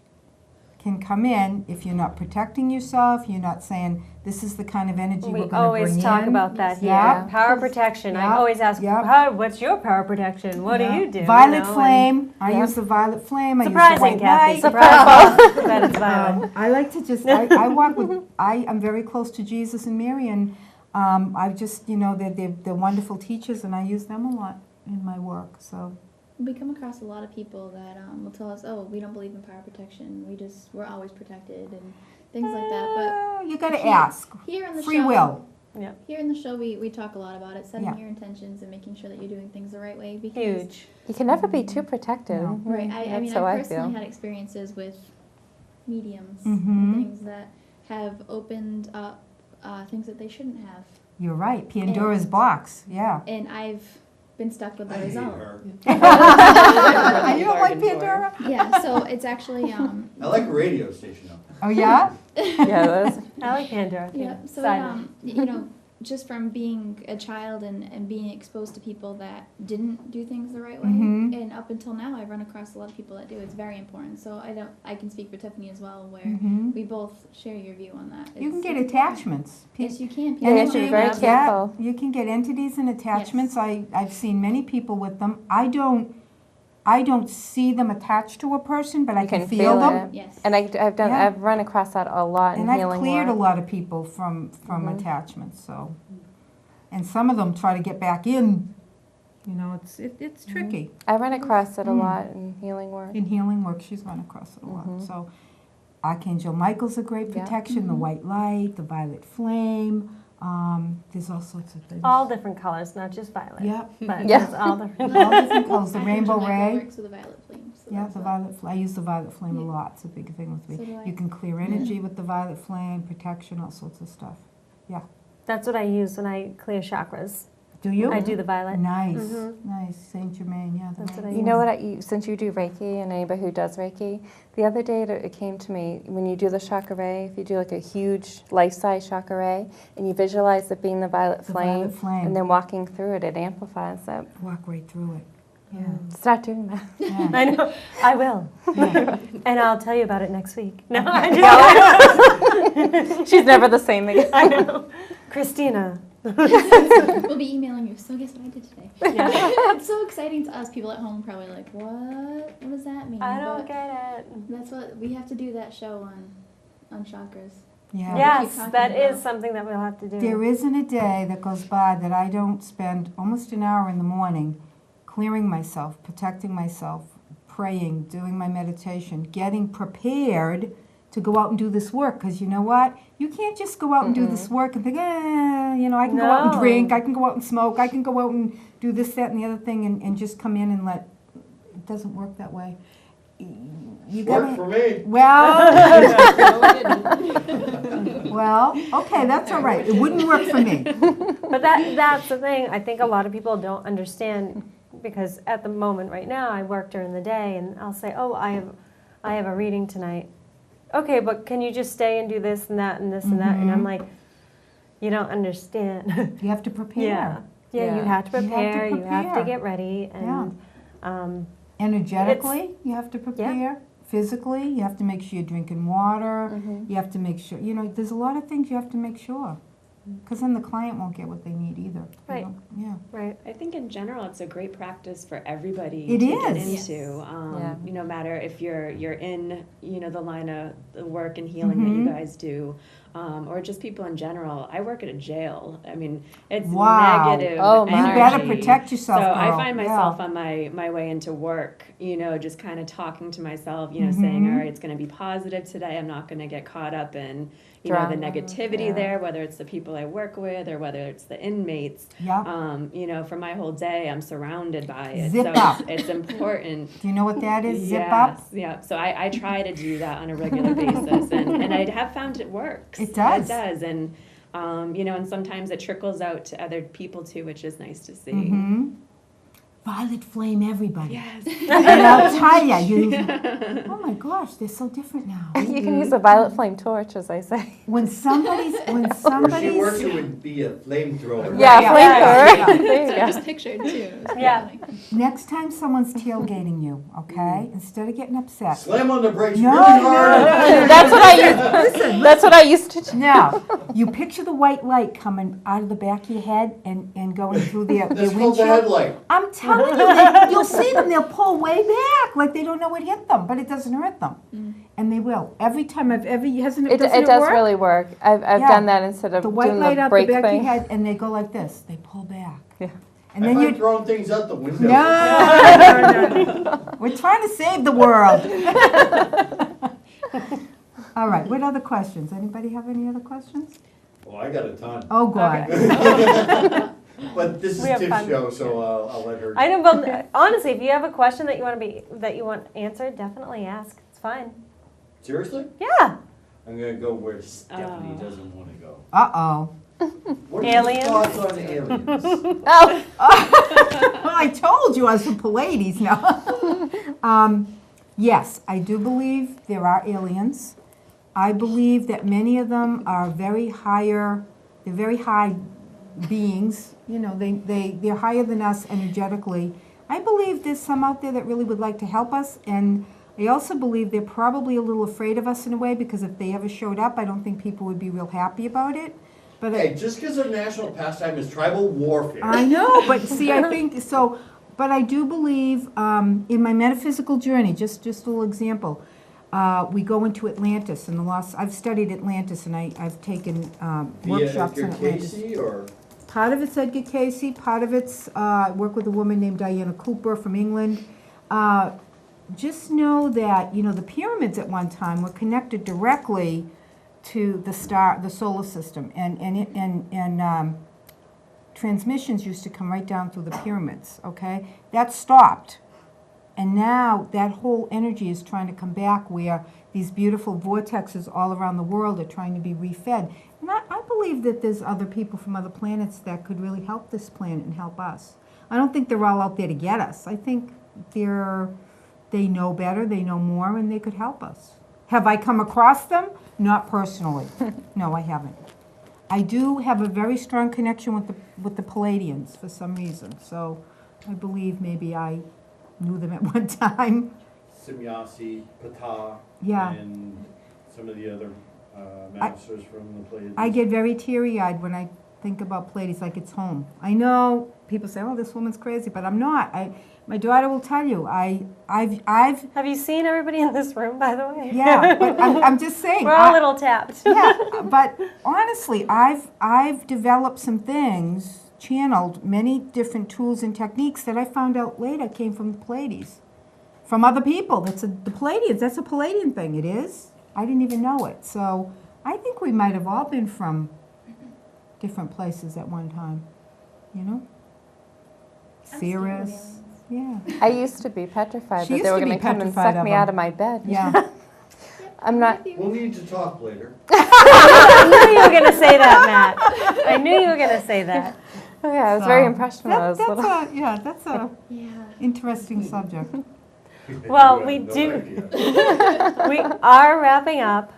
can come in if you're not protecting yourself. You're not saying this is the kind of energy We we're going to always bring talk in. about that here. Yeah. Power protection. I Yeah. always ask, Yeah. what's your power protection? What Yeah. do you do? Violet you know, flame. I Yeah. use the violet flame. I Surprising, use the white Kathy. light. Surprising that it's violet. I like to just, I walk with, I'm very close to Jesus and Mary, and I just, you know, they're wonderful teachers, and I use them a lot in my work, so. We come across a lot of people that will tell us, oh, we don't believe in power protection. We're always protected and things like that. You gotta Here- ask. But here in the Free show, will. Here in the show, we talk a lot about it, setting Yeah. your intentions and making sure that you're doing things the right way. Because, Huge. You can never be too protective. No. Right. I That's mean, how I I personally feel. had experiences with mediums Mhm. and things that have opened up things that they shouldn't have. You're right, Pandora's And- box, yeah. And I've been stuck with the I hate result. her. You don't like Pandora? Yeah, so it's actually I like a radio station though. Oh, yeah? Yeah, that's, I like Pandora. yeah. So Side note. you know, just from being a child and being exposed to people that didn't do things the right way, Mhm. and up until now, I've run across a lot of people that do. It's very important. So I can speak for Tiffany as well, where Mhm. we both share your view on that. You can It's get important. attachments. Yes, you can. Yeah, you have to be People very have- careful. Yeah, you can get entities and attachments. I've seen many people with them. I don't see them attached to a person, but I you can can feel feel them. it. Yes. And I've Yeah. I've run across that a lot in And I've healing cleared work. a lot of people from Mhm. attachments, so. And some of them try to get back in, you know, it's tricky. I run across it a Mm. lot in healing work. In healing work, she's run across it a lot, Mhm. so. Archangel Michael's a great Yeah. protection, the Mhm. white light, the violet flame, there's all sorts of things. All different colors, not just violet. Yep. But Yeah. it's all different. All different colors, the Archangel rainbow Michael ray. works with a violet flame. So Yeah, that's the what- violet flame. I use the violet flame a Yeah. lot. It's a big thing with So me. do I. You can clear energy with the violet flame, protection, all sorts of stuff. That's what I use when I clear chakras. Do you? I do the violet. Nice, Mhm. nice. Saint Germain, yeah. That's what I You know what, since you do Reiki and anybody who does Reiki, the other day it came to me, when you do the chakra, if you do like a huge life-size chakra and you visualize it being the violet The flame, violet flame. and then walking through it, it amplifies it. Walk right through it. Yeah. Start doing that. Yeah. I know. I will. Yeah. And I'll tell you about it next week. No, I just, She's never the same again. I know. Christina. We'll be emailing you. So guess what I did today? Yeah. It's so exciting to us. People at home probably like, what? What does that mean? I don't But get it. that's what we have to do. That show on chakras. Yeah. Yes, talking that about. is something that we'll have to do. There isn't a day that goes by that I don't spend almost an hour in the morning clearing myself, protecting myself, praying, doing my meditation, getting prepared to go out and do this work. Because you know what? You can't just go out and do this work and think, I can go out and No. drink, I can go out and smoke, I can go out and do this, that, and the other thing and just come in and let. It doesn't work that way. You Worked for me. Well, okay, that's all right. It wouldn't work for me. But that's the thing. I think a lot of people don't understand because at the moment right now I work during the day and I'll say, oh, I have a reading tonight. Okay, but can you just stay and do this and that and this and that? And I'm like, you don't understand. You have to prepare. Yeah, you Yeah. have to You have to prepare. You have to prepare. get ready, and Energetically, you have to prepare. Physically, you have to make sure you're drinking water. Mm-hmm. You have to make sure, there's a lot of things you have to make sure. Because then the client won't get what they need either. Right. Yeah. right. I think in general, it's a great practice for everybody It to get is. into. Yeah. No matter if you're in the line of the work and healing that you guys do, or just people in general. I work at a jail. I mean, it's Wow. negative Oh, my. You energy. better protect yourself, So I girl. find Yeah. myself on my way into work, just kind of talking to myself, saying, all right, it's going to be positive today. I'm not going to get caught up in the Drama, negativity yeah. there, whether it's the people I work with or whether it's the inmates. Yeah. For my whole day, I'm surrounded by it. Zip so up. It's important. Do you know what that is? Zip Yes, up? yeah. So I try to do that on a regular basis, and I have found it works. It does. It does, and and sometimes it trickles out to other people too, which is nice to see. Mm-hmm. Violet flame everybody. Yes. And I'll tell you, oh my gosh, they're so different now. You can use a violet flame torch, as I say. When somebody's, Where she works, it would be a flamethrower. Yeah, Yeah. flamethrower. Yeah. There you So I go. just pictured too. Yeah. next time someone's tailgating you, okay, instead of getting upset, Slam on the brakes No, really no, hard. That's what I used. That's what I used to do. now, you picture the white light coming out of the back of your head and going through their That's called the windshield. headlight. I'm telling you, you'll see them, they'll pull way back, like they don't know what hit them, but it doesn't hurt them. And they will. Every time I've ever, doesn't it It does work? really work. I've Yeah. done that instead of The white doing light the out the brake back of your thing. head, and they go like this, they pull back. Yeah. And I then find you, throwing things out the window. no. We're trying to save the world. All right, what other questions? Anybody have any other questions? Well, I got a ton. Oh, God. But this is We have Tiff's fun. show, so I'll let her. I know, but honestly, if you have a question that you want answered, definitely ask. It's fine. Seriously? Yeah. I'm gonna go where Stephanie Oh. doesn't wanna go. Uh-oh. What are Aliens? your thoughts on aliens? Oh, I told you I was from Pallades now. Yes, I do believe there are aliens. I believe that many of them are they're very high beings. They're higher than us energetically. I believe there's some out there that really would like to help us, and I also believe they're probably a little afraid of us in a way, because if they ever showed up, I don't think people would be real happy about it. But Hey, just because our national pastime is tribal warfare. I know, but see, I think so. But I do believe in my metaphysical journey. Just a little example. We go into Atlantis and the lost. I've studied Atlantis, and I've taken workshops Edgar in Atlantis. Casey or Part of it's Edgar Casey. Part of it's I work with a woman named Diana Cooper from England. Just know that the pyramids at one time were connected directly to the solar system, and transmissions used to come right down through the pyramids. Okay, that stopped, And now that whole energy is trying to come back where these beautiful vortexes all around the world are trying to be refed. And I believe that there's other people from other planets that could really help this planet and help us. I don't think they're all out there to get us. I think they know better, they know more, and they could help us. Have I come across them? Not personally. No, I haven't. I do have a very strong connection with the Palladians for some reason. So I believe maybe I knew them at one time. Simyasi, Ptah, Yeah. and some of the other masters from the Pleiades. I get very teary-eyed when I think about Pleiades, like it's home. I know people say, "Oh, this woman's crazy," but I'm not. My daughter will tell you. I've Have you seen everybody in this room, by the way? yeah. But I'm just saying. We're all a little tapped. Yeah, but honestly, I've developed some things, channeled many different tools and techniques that I found out later came from the Pleiades, from other people. The Pleiadians. That's a Palladian thing. It is. I didn't even know it. So I think we might have all been from different places at one time. You know, Cirrus. Yeah. I used to be petrified She that used they were to be going to come and petrified suck of me them. out of my bed. Yeah. I'm not. We'll need to talk later. I knew you were going to say that, Matt. I knew you were going to say that. Oh yeah, I was very So, impressed when I was little. That's a Yeah. interesting subject. Well, You we have no do- idea. We are wrapping up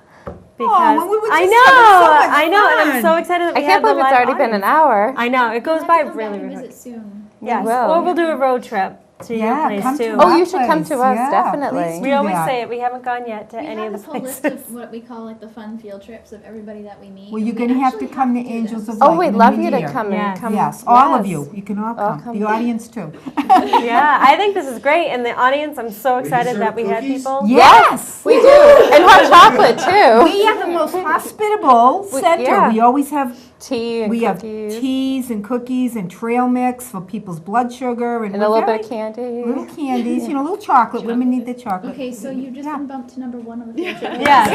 because well, we were just I having know, so much I know, and I'm fun. so excited that I we can't have the believe it's live already been an audience. hour. I know, it goes We'll by have to come really, back and really quick. visit soon. Yes, will. or we'll do a road trip to Yeah, your place come to too. Oh, our you should come place. to us, Yeah, definitely. please We do always that. say it. We haven't gone yet to We any have of this the whole list places. of what we call like the fun field trips of everybody that we meet. Well, you're We going to have to actually come to do Angels this. of Light. Oh, we'd in the love new you to year. come Yes. and come. Yes, all of Yes. you. You can all All come. come. The audience too. Yeah, I think this is great, and the audience. I'm so We excited serve that we had cookies? people. Yes. We do. And hot chocolate too. We are the most hospitable center. yeah. We always have Tea and we have cookies. teas and cookies and trail mix for people's blood sugar and, And a we're little very- bit of candy. little candies, you know, little chocolate. Women need the chocolate. Okay, so you've just Yeah. been bumped to number 1 on the field trip. Yes.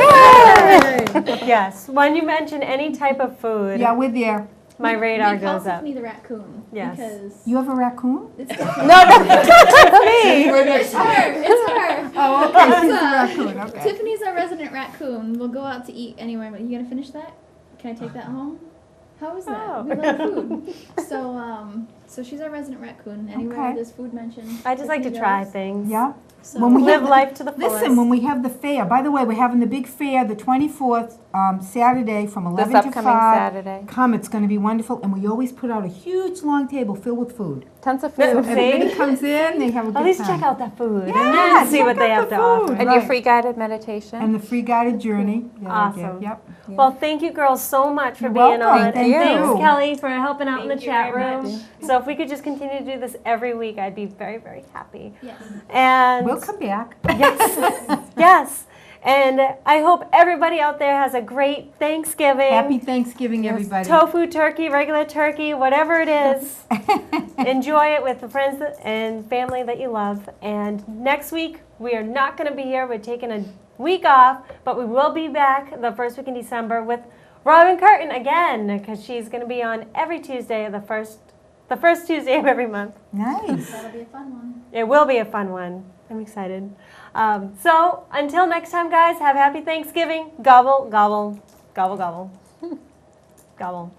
Yes. When you mention any type of food, Yeah, we're there. my radar We call goes up. Tiffany the raccoon. Yes. Because You have a raccoon? it's definitely No, no. it's her. It's her. Oh, okay. She's a Uh, raccoon. Okay. Tiffany's our resident raccoon. We'll go out to eat anywhere. But you gonna finish that? Can I take that home? How is that? Oh. We love food. So she's our resident raccoon. Anywhere Okay. there's food mentioned. I just like to Tiffany try goes. things. Yeah. So When we Live have- life to the fullest. Listen, when we have the fair, by the way, we're having the big fair the 24th, Saturday from 11 This to upcoming 5. Saturday. Come, it's going to be wonderful. And we always put out a huge long table filled with food. Tons of See? food. Everybody comes in, they have a good At least time. check out that food Yeah, and then see check what they out have the to food. offer. And your Right. free guided meditation. And the free guided journey. that I give. Awesome. Yep. Well, thank you girls so much for You're being welcome. on. Thank And you. thanks, Kelly, for helping out in the Thank you chat very room. much. So if we could just continue to do this every week, I'd be very, very happy. yes. And We'll come back. yes, yes. And I hope everybody out there has a great Thanksgiving. Happy Thanksgiving, everybody. Tofu, turkey, regular turkey, whatever it is. Enjoy it with the friends and family that you love. And next week, we are not going to be here. We're taking a week off, but we will be back the first week in December with Robin Curtin again, because she's going to be on every Tuesday of the first Tuesday of every month. Nice. That'll be a fun one. It will be a fun one. I'm excited. So until next time, guys, have happy Thanksgiving. Gobble, gobble, gobble, gobble. Gobble.